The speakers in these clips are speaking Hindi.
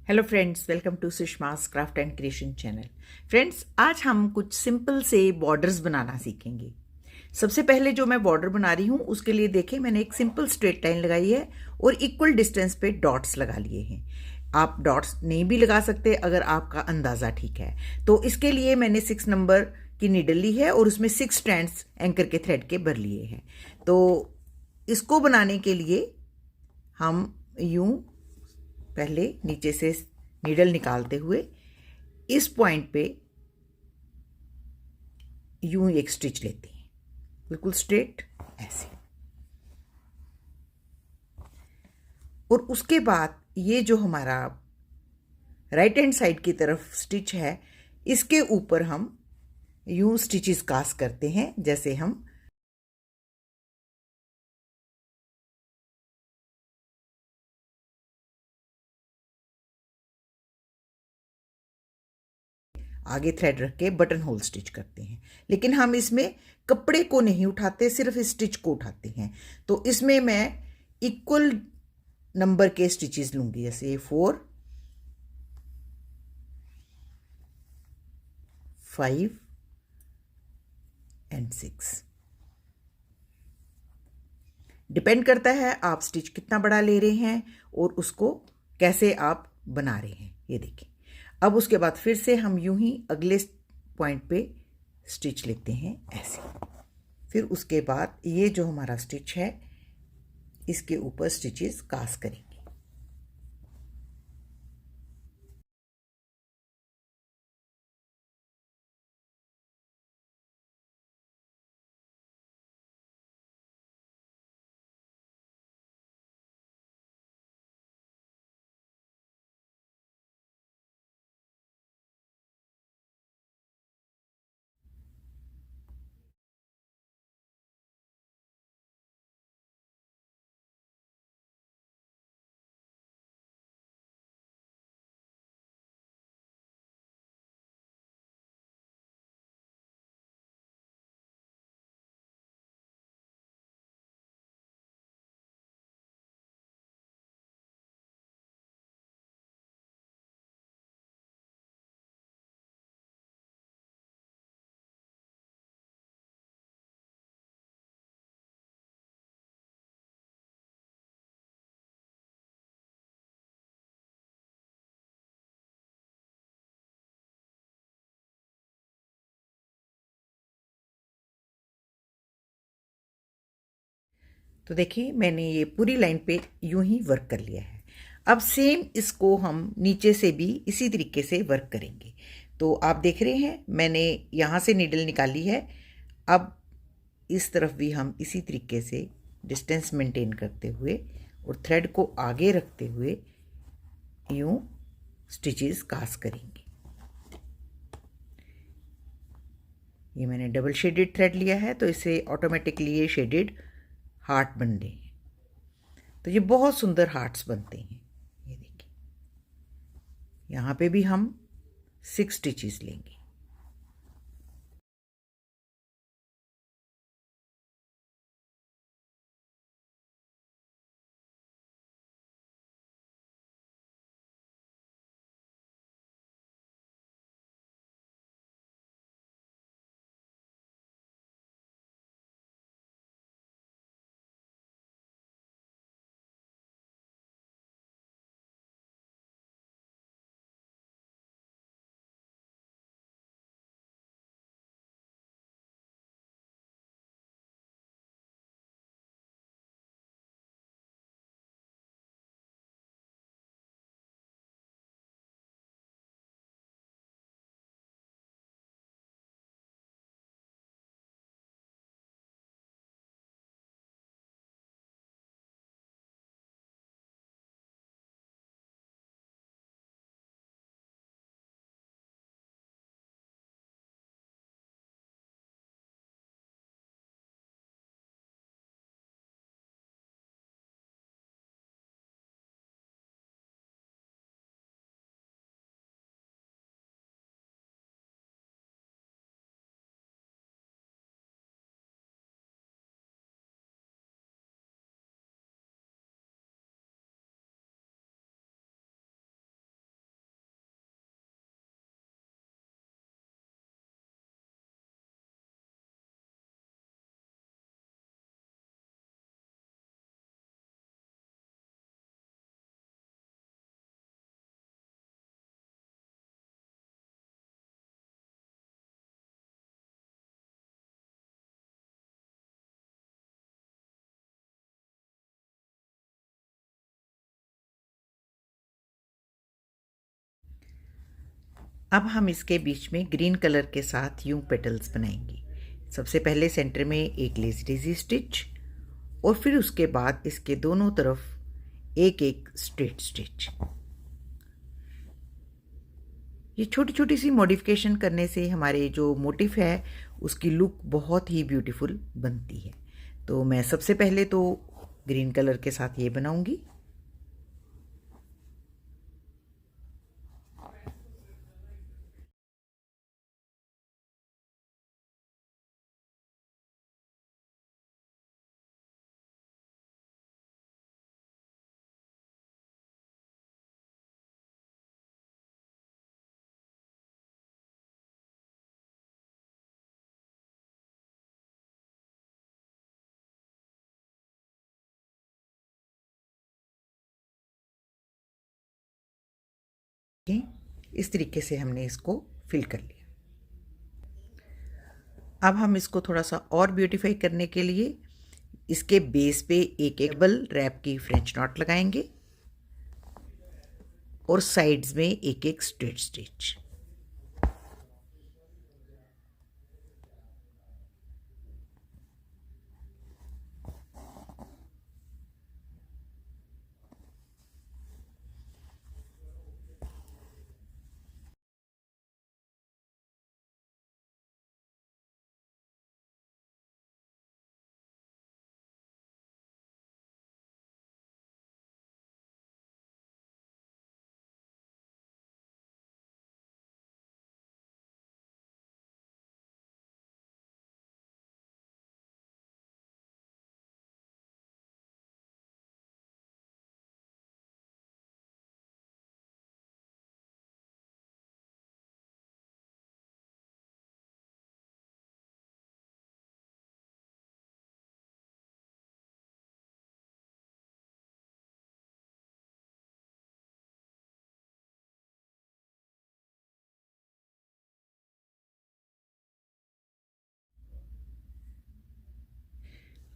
Hello friends, welcome to Sushma's craft and creation channel. Friends, आज हम कुछ सिंपल से बॉर्डर्स बनाना सीखेंगे। सबसे पहले जो मैं बॉर्डर बना रही हूँ उसके लिए देखें, मैंने एक सिंपल स्ट्रेट लाइन लगाई है और इक्वल डिस्टेंस पे डॉट्स लगा लिए हैं। आप डॉट्स नहीं भी लगा सकते अगर आपका अंदाज़ा ठीक है। तो इसके लिए मैंने 6 नंबर की नीडल ली है और उसमें 6 स्ट्रैंड्स एंकर के थ्रेड के भर लिए हैं। तो इसको बनाने के लिए हम यूं पहले नीचे से नीडल निकालते हुए इस पॉइंट पे यूं एक स्टिच लेते हैं, बिल्कुल स्ट्रेट ऐसे। और उसके बाद ये जो हमारा राइट हैंड साइड की तरफ स्टिच है, इसके ऊपर हम यूं स्टिचेस कास्ट करते हैं जैसे हम आगे थ्रेड रख के बटन होल स्टिच करते हैं। लेकिन हम इसमें कपड़े को नहीं उठाते, सिर्फ स्टिच को उठाते हैं। तो इसमें मैं इक्वल नंबर के स्टिचेस लूंगी, जैसे 4, 5 एंड 6। डिपेंड करता है आप स्टिच कितना बड़ा ले रहे हैं और उसको कैसे आप बना रहे हैं। ये देखिए, अब उसके बाद फिर से हम यूं ही अगले पॉइंट पे स्टिच लेते हैं ऐसे। फिर उसके बाद ये जो हमारा स्टिच है, इसके ऊपर स्टिचेस कास्ट करेंगे। तो देखिए, मैंने ये पूरी लाइन पे यूं ही वर्क कर लिया है। अब सेम इसको हम नीचे से भी इसी तरीके से वर्क करेंगे। तो आप देख रहे हैं, मैंने यहाँ से नीडल निकाली है। अब इस तरफ भी हम इसी तरीके से डिस्टेंस मेंटेन करते हुए और थ्रेड को आगे रखते हुए यूं स्टिचेस कास्ट करेंगे। ये मैंने डबल शेडेड थ्रेड लिया है, तो इससे ऑटोमेटिकली ये शेडेड हार्ट बन रहे हैं। तो ये बहुत सुंदर हार्ट्स बनते हैं। ये देखिए, यहाँ पे भी हम 6 स्टिचेस लेंगे। अब हम इसके बीच में ग्रीन कलर के साथ यूं पेटल्स बनाएंगे। सबसे पहले सेंटर में एक लेज़ी डेज़ी स्टिच और फिर उसके बाद इसके दोनों तरफ एक एक स्ट्रेट स्टिच। ये छोटी छोटी सी मॉडिफिकेशन करने से हमारे जो मोटिफ है उसकी लुक बहुत ही ब्यूटीफुल बनती है। तो मैं सबसे पहले तो ग्रीन कलर के साथ ये बनाऊंगी। इस तरीके से हमने इसको फिल कर लिया। अब हम इसको थोड़ा सा और ब्यूटीफाई करने के लिए इसके बेस पे एक एक डबल रैप की फ्रेंच नॉट लगाएंगे और साइड्स में एक एक स्ट्रेट स्टिच।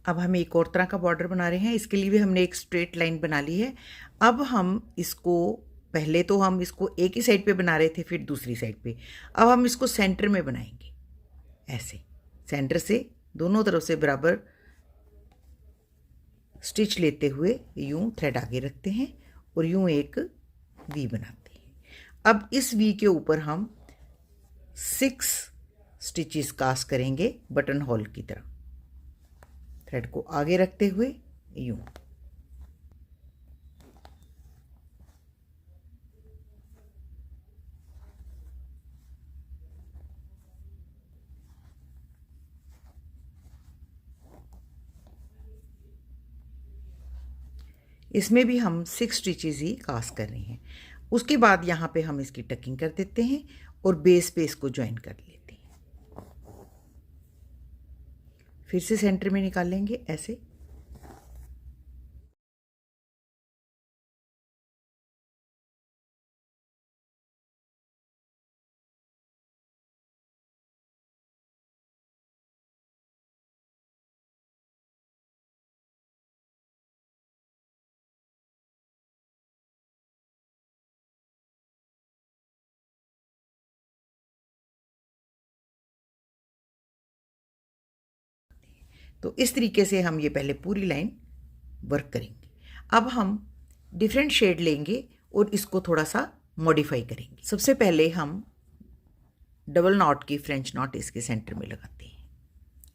अब हम एक और तरह का बॉर्डर बना रहे हैं। इसके लिए भी हमने एक स्ट्रेट लाइन बना ली है। अब हम इसको पहले तो हम इसको एक ही साइड पे बना रहे थे, फिर दूसरी साइड पे। अब हम इसको सेंटर में बनाएंगे। ऐसे सेंटर से दोनों तरफ से बराबर स्टिच लेते हुए यूं थ्रेड आगे रखते हैं और यूं एक वी बनाते हैं। अब इस वी के ऊपर हम 6 स्टिचेस कास्ट करेंगे बटन होल की तरह, थ्रेड को आगे रखते हुए यूं। इसमें भी हम 6 स्टिचेस ही कास्ट कर रहे हैं। उसके बाद यहाँ पे हम इसकी टकिंग कर देते हैं और बेस पे इसको ज्वाइन कर लेते हैं। फिर से सेंटर में निकाल लेंगे ऐसे। तो इस तरीके से हम ये पहले पूरी लाइन वर्क करेंगे। अब हम डिफरेंट शेड लेंगे और इसको थोड़ा सा मॉडिफाई करेंगे। सबसे पहले हम डबल नॉट की फ्रेंच नॉट इसके सेंटर में लगाते हैं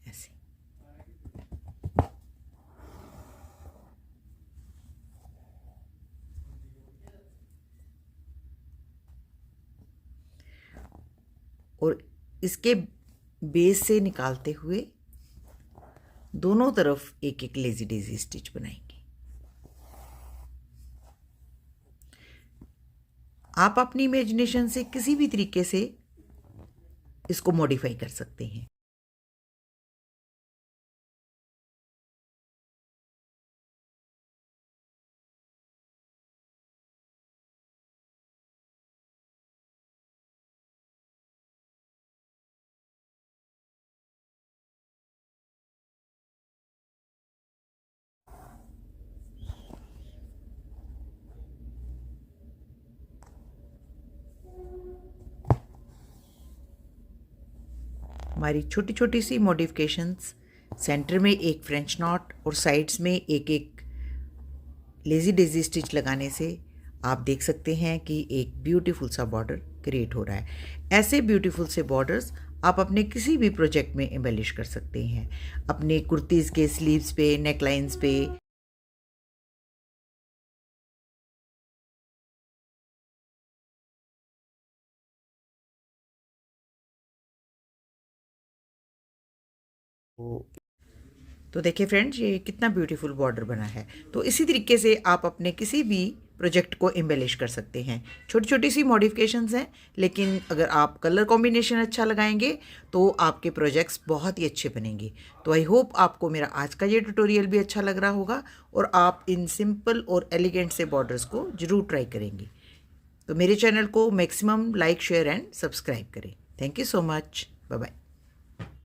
ऐसे। और इसके बेस से निकालते हुए दोनों तरफ एक एक लेजी डेजी स्टिच बनाएंगे। आप अपनी इमेजिनेशन से किसी भी तरीके से इसको मॉडिफाई कर सकते हैं। हमारी छोटी छोटी सी मॉडिफिकेशंस, सेंटर में एक फ्रेंच नॉट और साइड्स में एक एक लेज़ी डेज़ी स्टिच लगाने से आप देख सकते हैं कि एक ब्यूटीफुल सा बॉर्डर क्रिएट हो रहा है। ऐसे ब्यूटीफुल से बॉर्डर्स आप अपने किसी भी प्रोजेक्ट में एम्बेलिश कर सकते हैं, अपने कुर्तीज़ के स्लीव्स पे, नेकलाइंस पे। तो देखिए फ्रेंड्स, ये कितना ब्यूटीफुल बॉर्डर बना है। तो इसी तरीके से आप अपने किसी भी प्रोजेक्ट को एम्बेलिश कर सकते हैं। छोटी छोटी सी मॉडिफिकेशंस हैं, लेकिन अगर आप कलर कॉम्बिनेशन अच्छा लगाएंगे तो आपके प्रोजेक्ट्स बहुत ही अच्छे बनेंगे। तो आई होप आपको मेरा आज का ये ट्यूटोरियल भी अच्छा लग रहा होगा और आप इन सिंपल और एलिगेंट से बॉर्डर्स को ज़रूर ट्राई करेंगे। तो मेरे चैनल को maximum like, share and subscribe करें। Thank you so much. Bye bye.